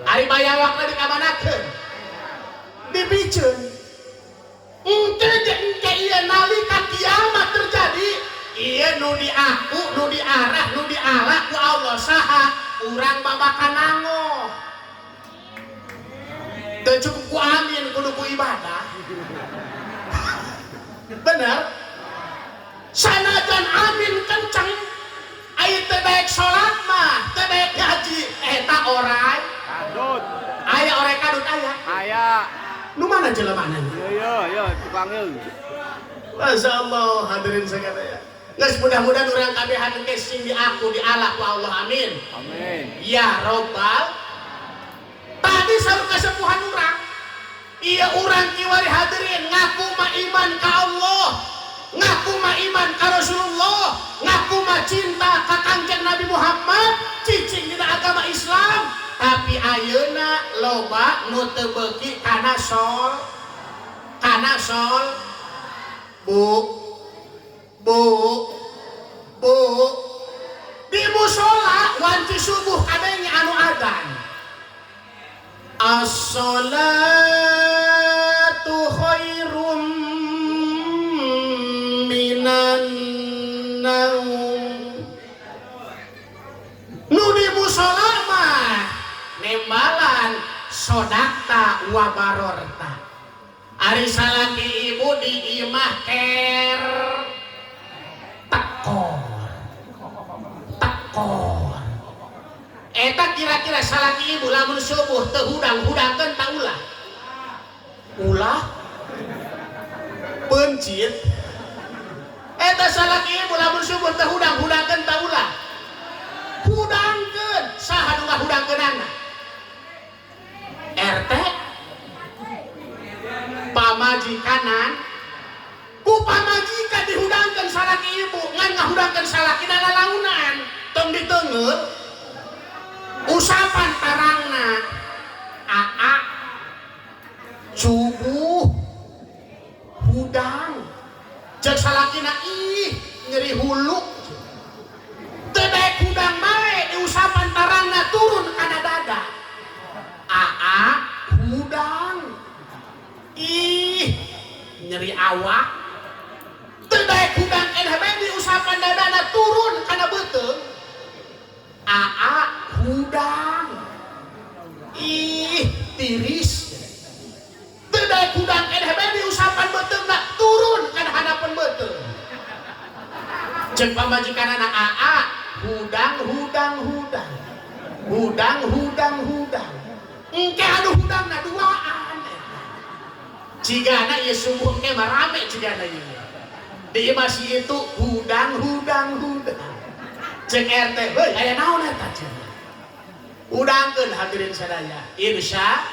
[SPEAKER 1] Ari bayawak tadi kamanakeun? Dibiceun. Engke ieu nalika kiamat terjadi, ieu nu diaku, nu diarah, nu dialak ku Allah saha? Urang babakanango. Teu cukup ku amin kudu ku ibadah. Bener? Sanajan amin kenceng, aya teu daek salat mah, teu daek ngaji, eta orai
[SPEAKER 2] Kadut.
[SPEAKER 1] aya orai kadut aya.
[SPEAKER 2] Aya.
[SPEAKER 1] Nu mana jelemana?
[SPEAKER 2] Yo, tukang eung.
[SPEAKER 1] Masya Allah, hadirin sekalian. Geus mudah-mudahan urang kabeh hade sing diaku dialak ku Allah, amin.
[SPEAKER 2] Amin.
[SPEAKER 1] Ya Rabbal. Tadi saru kasepuhan urang. Iya urang kiwari hadirin ngaku mah iman ka Allah, ngaku mah iman ka Rasulullah, ngaku mah cinta ka Kangjeng Nabi Muhammad, cicing dina agama Islam, tapi ayeuna loba nu teu beuki kana sol. Bu di musola wanci subuh kadenge anu adzan. As-salatu khairum minan naum. Nu di musola mah nembalan sodakta wa barorta. Ari salaki ibu di imah ker tekor. Eta kira-kira salaki ibu lamun subuh teu hudang-hudangkeun ta ulah bencit. Eta salaki ibu lamun subuh teu hudang-hudangkeun ta ulah hudangkeun saha nu ngahudangkeunana RT pamajikanan ku pamajikan dihudangkeun salaki ibu ngan ngahudangkeun salaki lalaunan tong diteungeut usapan tarangna aa cubuh hudang jeung salakina ih nyeri hulu teu daek hudang bae diusapan tarangna turun kana dada aa hudang ih nyeri awak teu daek hudang eneh bae diusapan dadana turun kana beuteung aa hudang ih tiris teu daek hudang eneh bae diusapan beuteungna turun kana hadapan beuteung jeung pamajikanana aa hudang engke anu hudangna duaan cigana ieu sungguh engke mah rame cigana ieu di masih itu hudang jeung RT heuy aya naon eta cenah udangkeun hadirin sadaya insya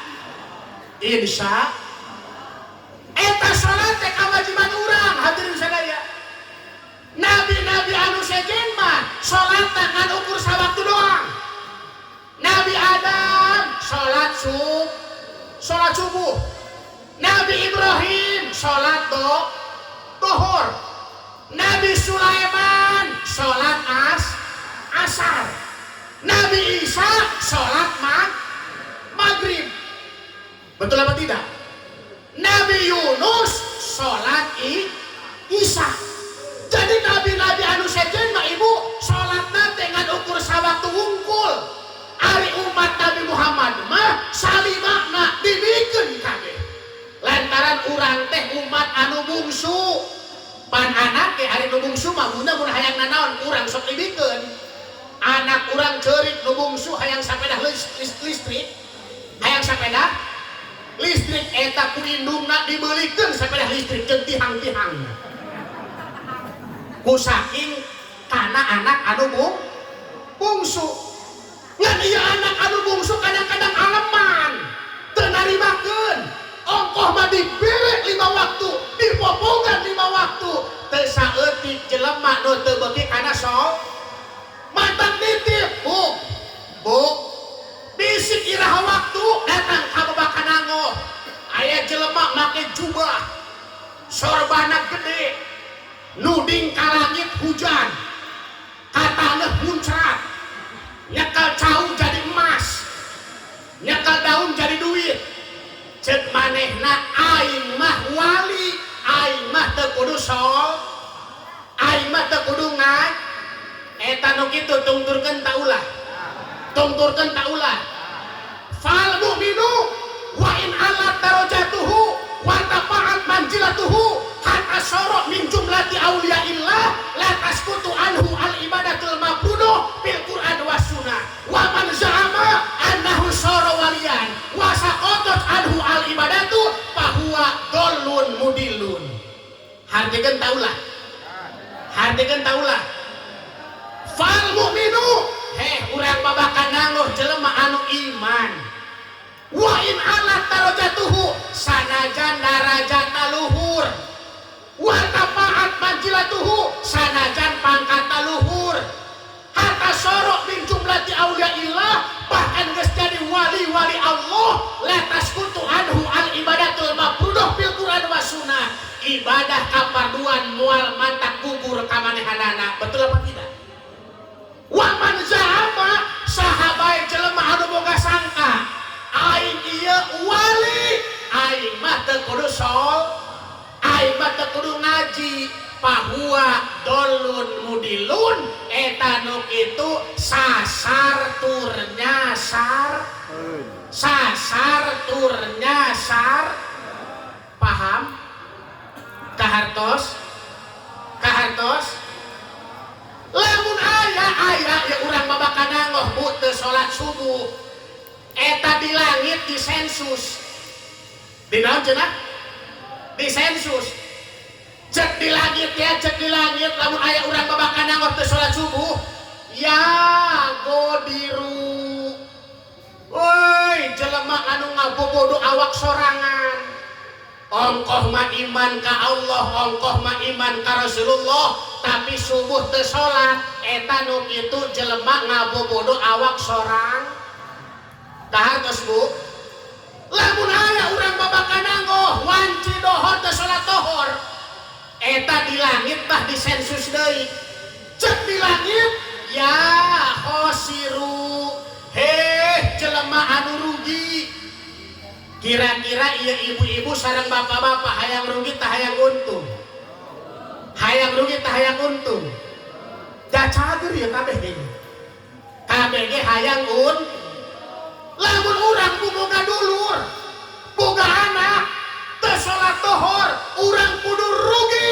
[SPEAKER 1] eta salat teh kawajiban urang hadirin sadaya nabi-nabi anu sejen mah salatna ngan ukur sawaktu doang Nabi Adam salat subuh Nabi Ibrahim salat duhur Nabi Sulaiman salat asar Nabi Isa salat maghrib betul apa tidak Nabi Yunus salat isya jadi nabi-nabi anu sejen mah ibu salatna teh ngan ukur sawaktu wungkul ari umat Nabi Muhammad mah salimahna dibikeun kabeh lantaran urang teh umat anu bungsu pan anak teh ari nu bungsu mah mun hayang nanaon urang sok dibikeun anak urang ceurik nu bungsu hayang sapeda listrik hayang sapeda listrik eta ku indungna dibelikeun sapeda listrik jeung tihang-tihangna ku saking kana anak anu bungsu ngan ieu anak anu bungsu kadang-kadang aleman teu narimakeun ongkoh mah dibere 5 waktu dipopogan 5 waktu teu saeutik jelema nu teu beuki kana mantan nitip bu bisik iraha waktu datang ka babakanango aya jelema make jubah sorbana gede nuding ka langit hujan katana muncrat nyekal cau jadi emas nyekal daun jadi duit cek manehna aing mah wali aing mah teu kudu aing mah teu kudu eta nu kitu tungturkeun taulah fal mu'minu wa in alat darajatuhu wa tafa'at manjilatuhu hatta sara min jumlati auliyaillah la tasqutu anhu al ibadatul mabrudo bil Qur'an was sunnah wa man za'ama annahu sara waliyan wa saqatat anhu al ibadatu fa huwa dhallun mudillun hartikeun taulah fal mu'minu urang babakan nangguh jelema anu iman wa in alat darajatuhu sanajan darajatna luhur wa tafaat manjilatuhu sanajan pangkatna luhur hatta sorok min jumlati auliyaillah bahkan geus jadi wali-wali Allah la tasqutu anhu al ibadatul mafruḍah bil Qur'an was sunnah ibadah kaparduan moal mantak gugur ka manehanana betul apa tidak wa man za'ama sahabai jelema anu boga sangka aing ieu wali aing mah teu kudu aing mah teu kudu ngaji pahuwa dolun mudilun eta nu kitu sasar tur nyasar paham kahartos lamun aya ya urang babakanangoh bu teu salat subuh eta di langit di sensus di naon cenah di sensus cek di langit lamun aya urang babakanangoh teu salat subuh ya godiru. Woi jelema anu ngabobodo awak sorangan, ongkoh mah iman ka Allah, ongkoh mah iman ka Rasulullah, tapi subuh teu salat, eta nu kitu jelema ngabobodo awak sorang. Kahartos Bu, lamun aya urang babakananggoh wanci dohor teu salat dohor, eta di langit bah disensus deui. Cek di langit ya khosiru, heh jelema anu rugi. Kira-kira iya ibu-ibu sareng bapak-bapak hayang rugi tah hayang untung, hayang rugi tah hayang untung. Da cager ya kabeh ge, kabeh ge hayang lamun urang boga dulur, boga anak teu salat dohor, urang kudu rugi,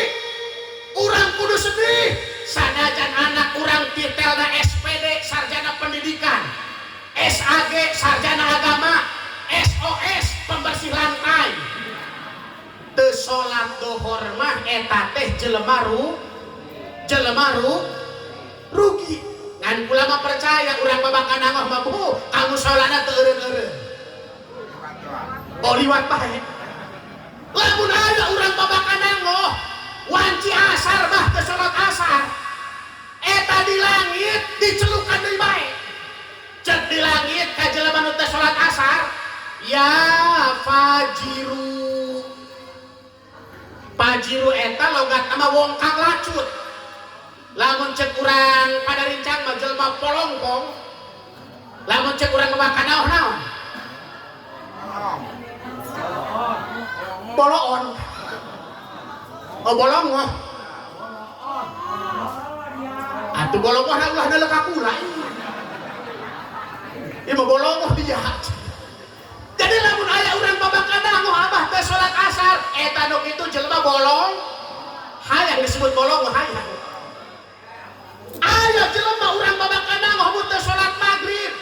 [SPEAKER 1] urang kudu sedih. Sanajan anak urang titelna SPD sarjana pendidikan, SAG sarjana agama, SOS pembersih lantai, teu salat dohor mah eta teh jelema rugi. Ngan kula mah percaya urang babakananggoh mah Bu, kamu salatna teu eureun-eureun. Oh liwat bae. Lamun aya urang babakananggoh wanci asar mah teu salat asar, eta di langit dicelukan deui bae. Cek di langit ka jelema nu teu salat asar, ya fajiru. Fajiru eta logat nama wong kang lacut. Lamun cek urang pada rincang mah jelema polongkong, lamun cek urang babakananggoh naon? Boloon. Oh bolong mah. Atuh bolong mah ulah deuleu ka kula. Ieu mah bolong mah dia. Jadi lamun aya urang babakananggoh abah teh salat asar, eta nu kitu jelema bolong. Hayang disebut bolong mah hayang. Aya jelema urang babakananggoh mun teu salat maghrib,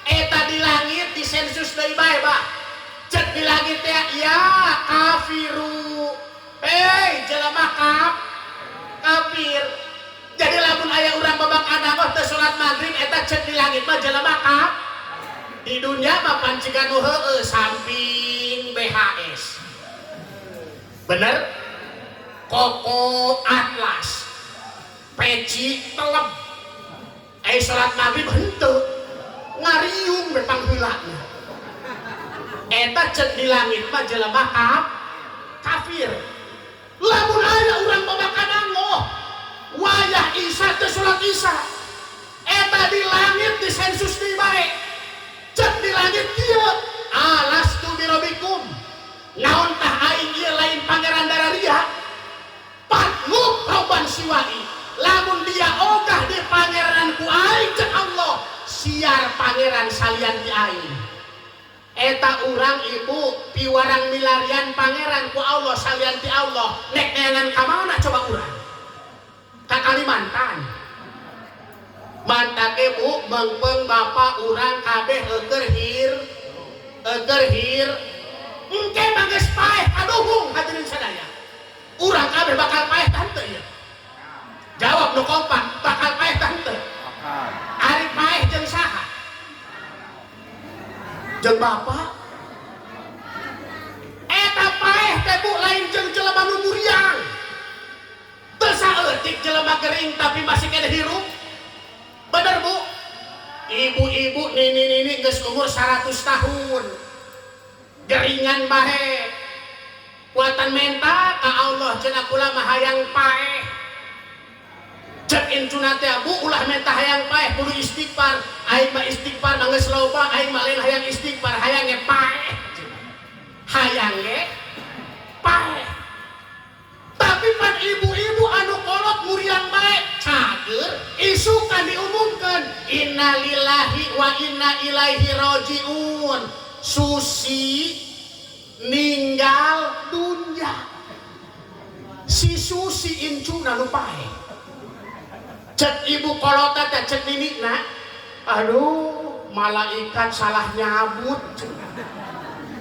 [SPEAKER 1] eta di langit disensus deui bae bah. Cek di langit teh ya kafiru. Hei jelema kafir. Jadi lamun aya urang babakananggoh teu salat maghrib eta cek di langit mah jelema di dunia mah pancikan nu heueuh samping BHS. Bener? Koko Atlas. Peci telep. Salat maghrib henteu. Ngariung be pangheulana. Eta cek di langit mah jelema kafir. Lamun aya urang babakananggoh wayah Isya teu salat Isya, eta di langit disensus deui bae. Cek di langit kieu, alastu birobikum, naon tah aing ieu lain pangeran dararia, patlub roban siwai, lamun dia ogah di pangeran ku aing cek Allah, siar pangeran salian di aing. Eta urang ibu piwarang milarian pangeran ku Allah salian ti Allah, nek neangan ka mana coba urang? Ka Kalimantan. Mantake Bu mengpeng bapak urang kabeh euker hir engke mah geus paeh kaduhung hadirin sadaya. Urang kabeh bakal paeh tante ya. Jawab nu kompak, bakal paeh tante. Ari paeh jeung saha? Jeung bapak. Eta paeh teh Bu lain jeung jelema nu muriang. Teu saeutik jelema gering tapi masih kena hirup. Bener Bu, ibu-ibu nini geus umur 100 tahun, geringan bahe, kuatan mental ka Allah cenah kula mah hayang paeh. Cek incuna teh Bu ulah menta hayang paeh kudu istighfar, aing mah istighfar mah geus loba, aing mah lain hayang istighfar, hayang ge paeh. Hayang ge paeh. Tapi pan ibu-ibu anu kolot muriang bae cager isukan diumumkan inna lillahi wa inna ilaihi rajiun, Susi ninggal dunya. Si Susi incuna nu paeh. Cek ibu kolota teh cek ninikna, aduh malaikat salah nyabut.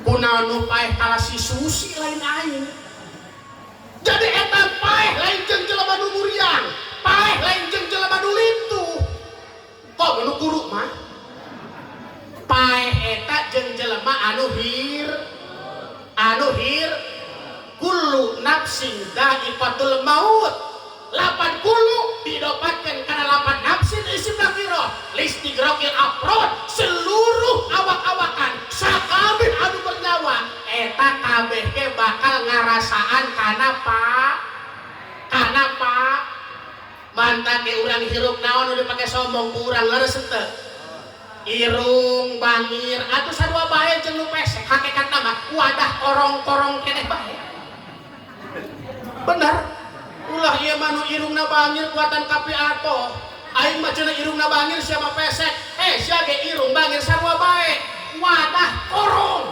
[SPEAKER 1] Kunaon nu paeh kala si Susi lain aing. Jadi eta paeh lain jeung jelema nu muriang, paeh lain jeung jelema nu lintuh. kok nu guru mah pae eta jeung jelema anu hir kullu nafsin dha'iqatul maut. 80 didapatkan karena 8 nafsin isim nakiro listigrokil afrod seluruh awak-awakan sakabeh anu bernyawa eta kabeh ke bakal ngarasaan kanapa mantan ke urang hirup naon udah pakai sombong ku urang leres henteu irung bangir atuh sarua bae jeung nu pesek hakikat nama wadah korong-korong keneh bae bener ulah ieu mah nu irungna bangir kuatan kapi ato aing mah cenah irungna bangir siapa pesek sia ge irung bangir sarua bae wadah korong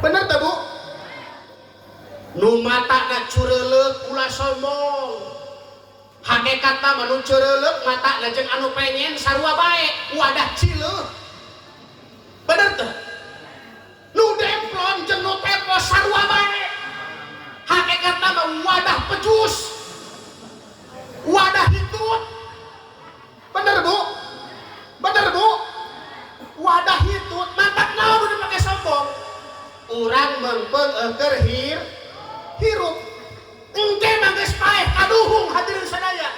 [SPEAKER 1] bener teh Bu nu matana cureuleuk ulah sombong hakikatna mah nu cureuleuk matana jeung anu pengen sarua bae wadah cileuk bener teh nu demplon jeung nu tepos sarua bae hakikatna mah wadah pecus wadah hitut bener Bu wadah hitut mantap naon udah pakai sombong urang mengpeung euker hirup engke mah geus paeh kaduhung hadirin sadaya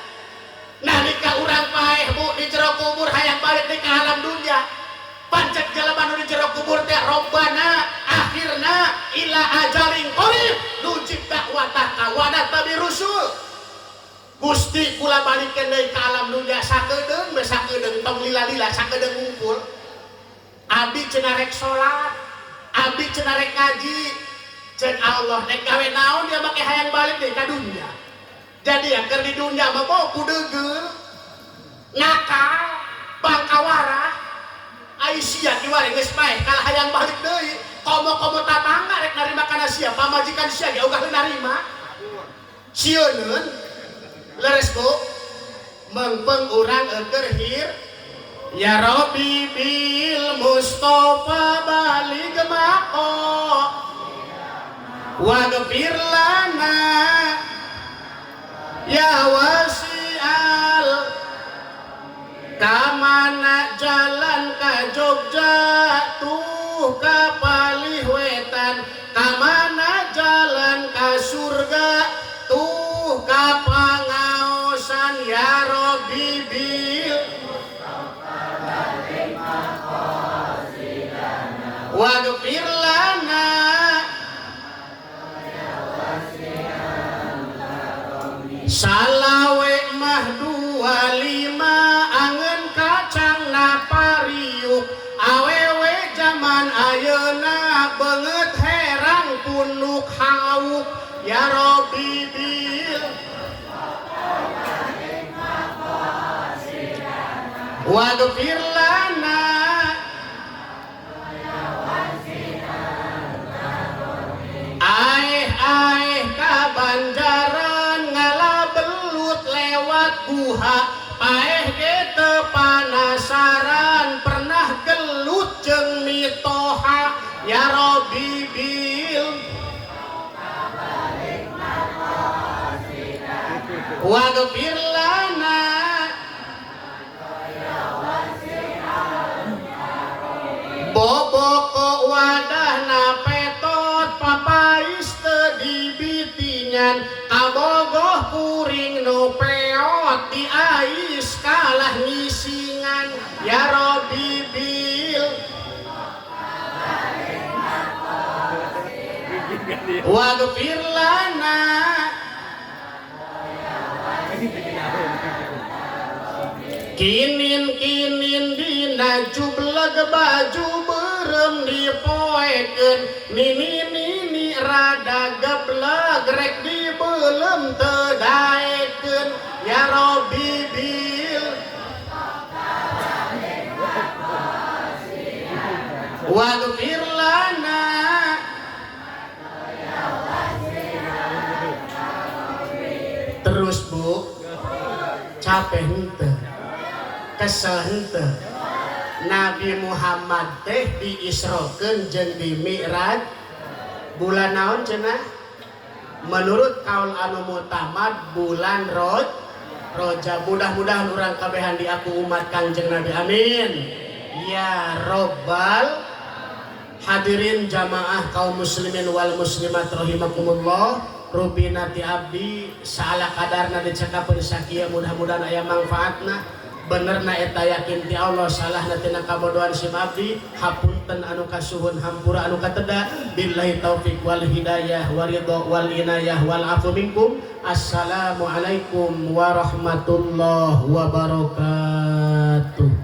[SPEAKER 1] nalika urang paeh Bu di jero kubur hayang balik deui ka alam dunya pancet jelema nu di jero kubur teh robbana akhirna ila ajalin qarib nujib dakwataka wa natabi rusul Gusti kula balikeun deui ka alam dunya sakedeung tong lila-lila sakedeung ngumpul abdi cenah rek salat abdi cenah rek ngaji ceun Allah nek gawe naon dia make hayang balik deui ka dunya jadi ya keur di dunya mah mau kudegeul nakal bangkawara Aisyah kiwari geus paeh kalah hayang balik deui komo-komo tatangga rek narima kana sia pamajikan sia ge ogah narima sieun leres Bu mengpeung urang euker ya Rabbi bil Mustafa balig maqo waghfir lana ya wasi'al kamana jalan ka Jogja tuh ka palih wetan kamana jalan ka surga tuh ka pangaosan ya Rabbi bil waghfir lana salawe mah 25 angeun kacang na pariuk awewe zaman ayeuna beungeut herang punuk hauk ya Rabbi bil waghfir lana aeh ka Banjaran ngalabelut lewat guha paeh ge teu panasaran pernah gelut jeung mitoha ya Rabbi bil waghfir lana bobok wadahna petot papais teu dibitingan kabogoh kuring nu peot di ais kalah ngisingan ya Rabbi bil waghfir lana kinin dina jubleg baju berem dipoekeun nini rada gebleg rek dibeulem teu daekeun ya Rabbi bil waghfir lana terus Bu capek henteu kesel henteu Nabi Muhammad teh diisrokeun jeung di Mi'raj bulan naon cenah menurut kaul anu mutamad bulan roja. Mudah-mudahan orang kabehan di aku umat Kanjeng Nabi, amin ya robbal. Hadirin jamaah kaum muslimin wal muslimat rahimakumullah, rubinati abdi salah kadarna dicakapeun sakieu, mudah-mudahan aya manfaatna. Benerna eta yakin ti Allah, salahna tina kabodohan sim abdi, hapunten anu kasuhun, hampura anu kateda. Billahi taufik wal hidayah waridho wal inayah wal afu minkum. Assalamualaikum warahmatullahi wabarakatuh.